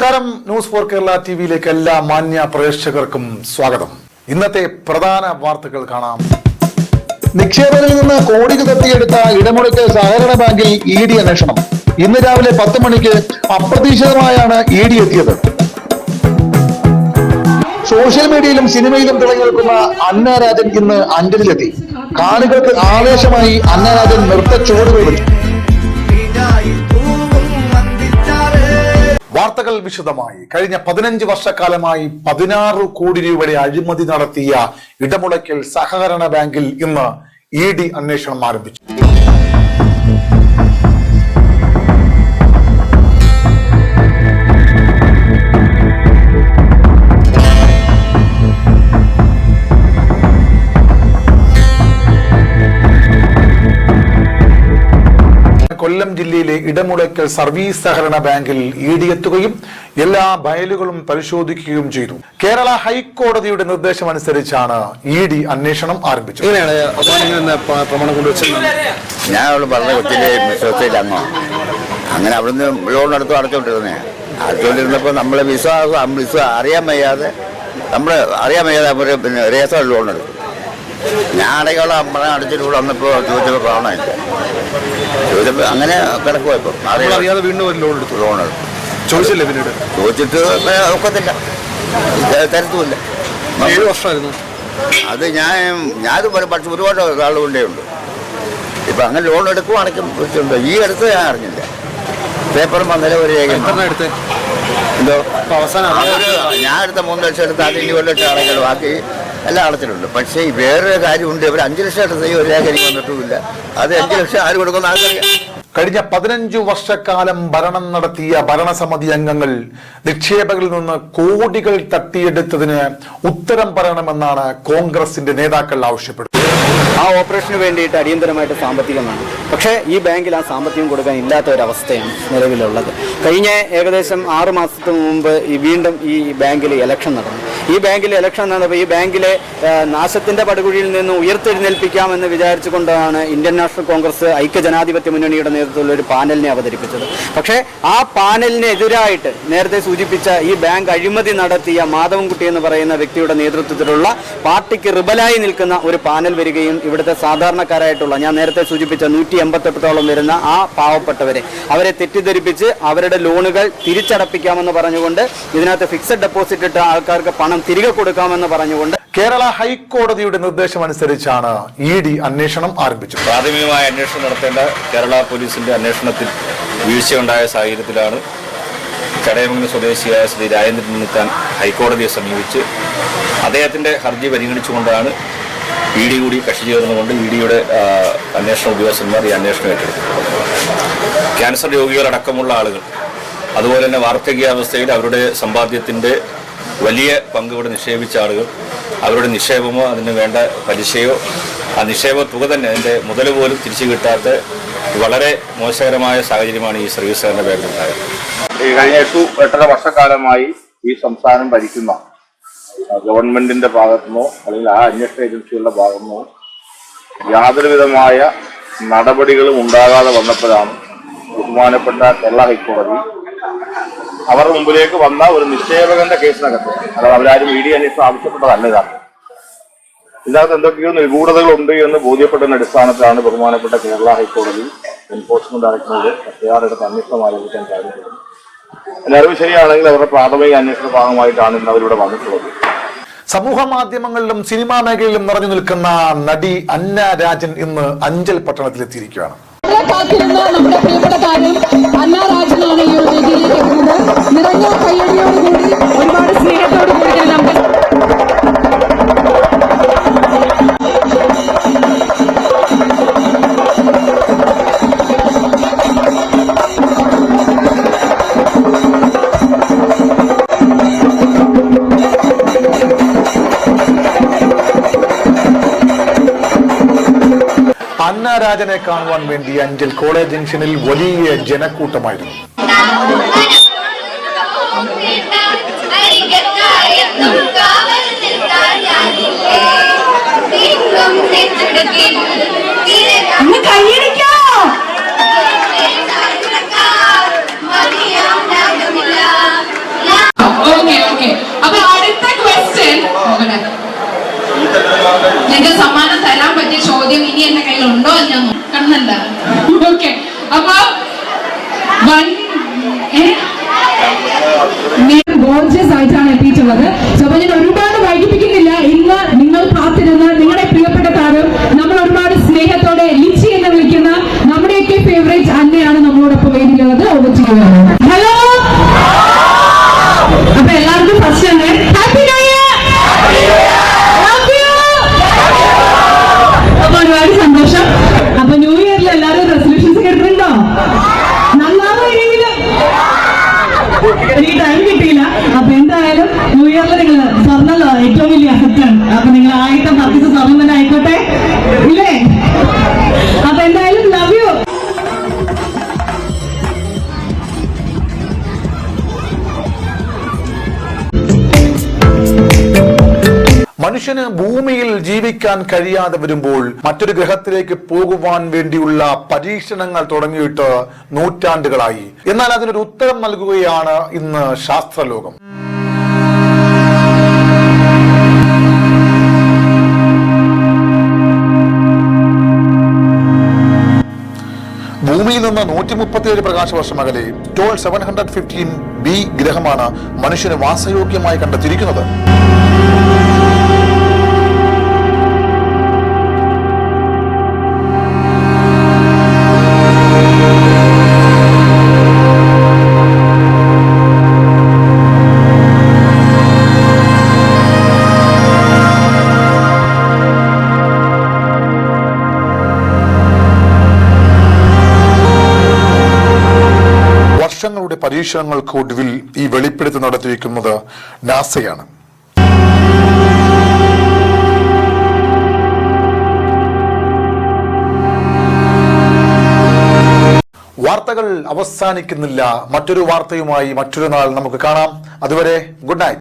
നമസ്കാരം. News for Kerala ടിവിയിലേക്ക് എല്ലാ മാന്യ പ്രേക്ഷകർക്കും സ്വാഗതം. ഇന്നത്തെ പ്രധാന വാർത്തകൾ കാണാം. നിക്ഷേപകരിൽ നിന്ന് കോടികൾ തട്ടിയെടുത്ത ഇടമുളയ്ക്കൽ സഹകരണ ബാങ്കിൽ ഇ.ഡി. അന്വേഷണം. ഇന്ന് രാവിലെ 10 മണിക്ക് അപ്രതീക്ഷിതമായാണ് ഇ.ഡി. എത്തിയത്. സോഷ്യൽ മീഡിയയിലും സിനിമയിലും തിളങ്ങി നിൽക്കുന്ന അന്ന രാജൻ ഇന്ന് അഞ്ചലിലെത്തി. കാണികൾക്ക് ആവേശമായി അന്ന രാജൻ നൃത്ത ചുവടുകൾ വെച്ചു. വാർത്തകൾ വിശദമായി. കഴിഞ്ഞ 15 വർഷക്കാലമായി 16 കോടി രൂപയുടെ അഴിമതി നടത്തിയ ഇടമുളയ്ക്കൽ സഹകരണ ബാങ്കിൽ ഇന്ന് ഇ.ഡി. അന്വേഷണം ആരംഭിച്ചു. കൊല്ലം ജില്ലയിലെ ഇടമുളയ്ക്കൽ സർവീസ് സഹകരണ ബാങ്കിൽ ഇ.ഡി. എത്തുകയും എല്ലാ ഫയലുകളും പരിശോധിക്കുകയും ചെയ്തു. കേരള ഹൈക്കോടതിയുടെ നിർദ്ദേശമനുസരിച്ചാണ് ഇ.ഡി. അന്വേഷണം ആരംഭിച്ചത്. ഞാൻ അവിടെ പറഞ്ഞ കൊച്ചിലെ വിശ്വസിച്ചില്ലങ്ങോ അങ്ങനെ അവിടുന്ന് ലോൺ എടുത്ത് അടച്ചുകൊണ്ടിരുന്നപ്പോൾ നമ്മളെ വിശ്വാസം അറിയാൻ വയ്യാതെ അവർ പിന്നെ രേസ ലോൺ എടുത്തു. ഞാൻ അടയ്ക്കുള്ള പണം അടച്ചിട്ട് കൂടെ വന്നപ്പോൾ ചോദിച്ചപ്പോൾ കാണാനില്ല. ചോദിച്ചപ്പോൾ അങ്ങനെ കിടക്കുവായപ്പോൾ അറിയാതെ വീണ്ടും ഒരു ലോൺ എടുത്തു. ചോദിച്ചില്ലേ? പിന്നീട് ചോദിച്ചിട്ട് ഒക്കത്തില്ല, തരത്തുമില്ല. 7 വർഷമായിരുന്നു അത്. ഞാനും പക്ഷെ ഒരുപാട് ആളുകൊണ്ടേ ഉണ്ട്. ഇപ്പം അങ്ങനെ ലോൺ എടുക്കുവാണെങ്കിൽ ഈ അടുത്ത് ഞാൻ അറിഞ്ഞില്ല. പേപ്പറും വന്നേരം ഒരു എന്തോ അവസാനം ഞാൻ എടുത്ത 3 ലക്ഷം എടുത്ത് അതിന് 1 ലക്ഷം അടയ്ക്കണം, ബാക്കി എല്ലാം അടച്ചിട്ടുണ്ട്. പക്ഷേ വേറൊരു കാര്യമുണ്ട്, ഇവർ 5 ലക്ഷം എടുത്ത് ഒരു രേഖ എനിക്ക് വന്നിട്ടുമില്ല. അത് 5 ലക്ഷം ആര് കൊടുക്കുന്ന ആൾക്കറിയാം. കഴിഞ്ഞ 15 വർഷക്കാലം ഭരണം നടത്തിയ ഭരണസമിതി അംഗങ്ങൾ നിക്ഷേപകരിൽ നിന്ന് കോടികൾ തട്ടിയെടുത്തതിന് ഉത്തരം പറയണമെന്നാണ് കോൺഗ്രസിന്റെ നേതാക്കൾ ആവശ്യപ്പെടുന്നത്. ആ ഓപ്പറേഷന് വേണ്ടിയിട്ട് അടിയന്തരമായിട്ട് സാമ്പത്തികം വേണം. പക്ഷേ ഈ ബാങ്കിൽ ആ സാമ്പത്തികം കൊടുക്കാൻ ഇല്ലാത്ത ഒരവസ്ഥയാണ് നിലവിലുള്ളത്. കഴിഞ്ഞ ഏകദേശം 6 മാസത്തിന് മുമ്പ് വീണ്ടും ഈ ബാങ്കിൽ ഇലക്ഷൻ നടന്നു. ഈ ബാങ്കിൽ ഇലക്ഷൻ നടന്നപ്പോൾ ഈ ബാങ്കിലെ നാശത്തിന്റെ പടുകുഴിയിൽ നിന്ന് ഉയർത്തെഴുന്നേൽപ്പിക്കാമെന്ന് വിചാരിച്ചുകൊണ്ടാണ് ഇന്ത്യൻ നാഷണൽ കോൺഗ്രസ് ഐക്യജനാധിപത്യ മുന്നണിയുടെ നേതൃത്വത്തിലുള്ള ഒരു പാനലിനെ അവതരിപ്പിച്ചത്. പക്ഷേ ആ പാനലിനെതിരായിട്ട് നേരത്തെ സൂചിപ്പിച്ച ഈ ബാങ്ക് അഴിമതി നടത്തിയ മാധവൻകുട്ടി എന്ന് പറയുന്ന വ്യക്തിയുടെ നേതൃത്വത്തിലുള്ള പാർട്ടിക്ക് റിബലായി നിൽക്കുന്ന ഒരു പാനൽ വരികയും ഇവിടുത്തെ സാധാരണക്കാരായിട്ടുള്ള, ഞാൻ നേരത്തെ സൂചിപ്പിച്ച 188ഓളം വരുന്ന ആ പാവപ്പെട്ടവരെ അവരെ തെറ്റിദ്ധരിപ്പിച്ച് അവരുടെ ലോണുകൾ തിരിച്ചടപ്പിക്കാമെന്ന് പറഞ്ഞുകൊണ്ട് ഇതിനകത്ത് ഫിക്സഡ് ഡെപ്പോസിറ്റ് ഇട്ട ആൾക്കാർക്ക് പണം തിരികെ കൊടുക്കാമെന്ന് പറഞ്ഞുകൊണ്ട് കേരള ഹൈക്കോടതിയുടെ നിർദ്ദേശമനുസരിച്ചാണ് ഇ.ഡി. അന്വേഷണം ആരംഭിച്ചത്. പ്രാഥമികമായ അന്വേഷണം നടത്തേണ്ട കേരള പോലീസിന്റെ അന്വേഷണത്തിൽ വീഴ്ചയുണ്ടായ സാഹചര്യത്തിലാണ് ചടയമംഗലം സ്വദേശിയായ ശ്രീ രാജേന്ദ്രൻ ഉണ്ണിത്താൻ ഹൈക്കോടതിയെ സമീപിച്ച് അദ്ദേഹത്തിന്റെ ഹർജി പരിഗണിച്ചുകൊണ്ടാണ് ഇ.ഡി. കൂടി കക്ഷി ചേർന്നുകൊണ്ട് ഇ.ഡിയുടെ അന്വേഷണ ഉദ്യോഗസ്ഥന്മാർ ഈ അന്വേഷണം ഏറ്റെടുത്തു. ക്യാൻസർ രോഗികളടക്കമുള്ള ആളുകൾ, അതുപോലെ തന്നെ വാർദ്ധക്യാവസ്ഥയിൽ അവരുടെ സമ്പാദ്യത്തിൻ്റെ വലിയ പങ്ക് ഇവിടെ നിക്ഷേപിച്ച ആളുകൾ, അവരുടെ നിക്ഷേപമോ അതിന് വേണ്ട പലിശയോ ആ നിക്ഷേപ തുക തന്നെ അതിൻ്റെ മുതൽ പോലും തിരിച്ചു കിട്ടാത്ത വളരെ മോശകരമായ സാഹചര്യമാണ് ഈ സർവീസ് സഹകരണ ബാങ്കിലുണ്ടായത്. ഈ കഴിഞ്ഞ 8-8.5 വർഷക്കാലമായി ഈ സംസ്ഥാനം ഭരിക്കുന്ന ഗവൺമെന്റിന്റെ ഭാഗത്തുനിന്നോ അല്ലെങ്കിൽ ആ അന്വേഷണ ഏജൻസികളുടെ ഭാഗത്തുനിന്നോ യാതൊരു വിധമായ നടപടികളും ഉണ്ടാകാതെ വന്നപ്പോഴാണ് ബഹുമാനപ്പെട്ട കേരള ഹൈക്കോടതി അവരുടെ മുമ്പിലേക്ക് വന്ന ഒരു നിക്ഷേപകന്റെ കേസിനകത്ത്, അതായത് അവരാരും ഇ.ഡി. അന്വേഷണം ആവശ്യപ്പെട്ടതല്ല, ഇതിനകത്ത് എന്തൊക്കെയോ നിഗൂഢതകളുണ്ട് എന്ന് ബോധ്യപ്പെട്ടതിന്റെ അടിസ്ഥാനത്തിലാണ് ബഹുമാനപ്പെട്ട കേരള ഹൈക്കോടതി എൻഫോഴ്സ്മെന്റ് ഡയറക്ടറേറ്റ് എഫ്ഐആർ അന്വേഷണം ആരംഭിക്കാൻ സാധിക്കുന്നത്. എല്ലാവരും ശരിയാണെങ്കിൽ അവരുടെ പ്രാഥമിക അന്വേഷണ ഭാഗമായിട്ടാണ് ഇന്ന് അവരിവിടെ വന്നിട്ടുള്ളത്. സമൂഹ മാധ്യമങ്ങളിലും സിനിമാ മേഖലയിലും നിറഞ്ഞു നിൽക്കുന്ന നടി അന്ന രാജൻ ഇന്ന് അഞ്ചൽ പട്ടണത്തിലെത്തിയിരിക്കുകയാണ്. നമ്മുടെ പ്രിയപ്പെട്ട താരം അന്ന രാജനാണ് ഈ ഒരു വേദിയിലേക്ക് എത്തുന്നത്. നിറഞ്ഞ കയ്യടിയോടുകൂടി ഒരുപാട് സ്നേഹത്തോടുകൂടി നമുക്ക് അന്ന രാജനെ കാണുവാൻ വേണ്ടി അഞ്ചൽ കോളേജ് ജംഗ്ഷനിൽ വലിയ ജനക്കൂട്ടമായിരുന്നു. കണ്ണല്ല. ഓക്കെ, അപ്പൊ ഗോർജിയസ് ആയിട്ടാണ് എത്തിയിട്ടുള്ളത്. അപ്പൊ ഞാൻ ഒരുപാട് വൈകിപ്പിക്കുന്നില്ല. ഇന്ന് നിങ്ങൾ കാത്തിരുന്ന് നിങ്ങളുടെ പ്രിയപ്പെട്ട താരം, നമ്മൾ ഒരുപാട് സ്നേഹത്തോടെ ലിച്ചി എന്ന് വിളിക്കുന്ന നമ്മുടെയൊക്കെ ഫേവറേറ്റ് അന്നയാണ് നമ്മളോടൊപ്പം വേദിയിലുള്ളത്. ഹലോ, അപ്പൊ എല്ലാവർക്കും ഫസ്റ്റ് തന്നെ ഹാപ്പി ന്യൂ ഇയർ. അപ്പൊ ഒരുപാട് സന്തോഷം. അപ്പൊ ന്യൂ ഇയറിൽ എല്ലാവരും റെസൊല്യൂഷൻസ് ഒക്കെ എടുത്തിട്ടുണ്ടോ? എനിക്ക് ടൈം കിട്ടിയില്ല. അപ്പൊ എന്തായാലും ന്യൂ ഇയറിൽ നിങ്ങൾ സ്വർണ്ണല്ലോ ഏറ്റവും വലിയ അസറ്റാണ്. അപ്പൊ നിങ്ങൾ 1000 പർച്ചേസ് സ്വർണ്ണം തന്നെ ആയിക്കോട്ടെ, ഇല്ലേ? അപ്പൊ എന്തായാലും ലവ് യു. മനുഷ്യന് ഭൂമിയിൽ ജീവിക്കാൻ കഴിയാതെ വരുമ്പോൾ മറ്റൊരു ഗ്രഹത്തിലേക്ക് പോകുവാൻ വേണ്ടിയുള്ള പരീക്ഷണങ്ങൾ തുടങ്ങിയിട്ട് നൂറ്റാണ്ടുകളായി. എന്നാൽ അതിനൊരു ഉത്തരം നൽകുകയാണ് ഇന്ന് ശാസ്ത്രലോകം. ഭൂമിയിൽ നിന്ന് 137 പ്രകാശ വർഷം അകലെ ടോൾ 715b ഗ്രഹമാണ് മനുഷ്യന് വാസയോഗ്യമായി കണ്ടെത്തിയിരിക്കുന്നത്. വർഷങ്ങളുടെ പരീക്ഷണങ്ങൾക്ക് ഒടുവിൽ ഈ വെളിപ്പെടുത്തൽ നടത്തിയിരിക്കുന്നത് നാസയാണ്. വാർത്തകൾ അവസാനിക്കുന്നില്ല. മറ്റൊരു വാർത്തയുമായി മറ്റൊരു നാൾ നമുക്ക് കാണാം. അതുവരെ ഗുഡ് നൈറ്റ്.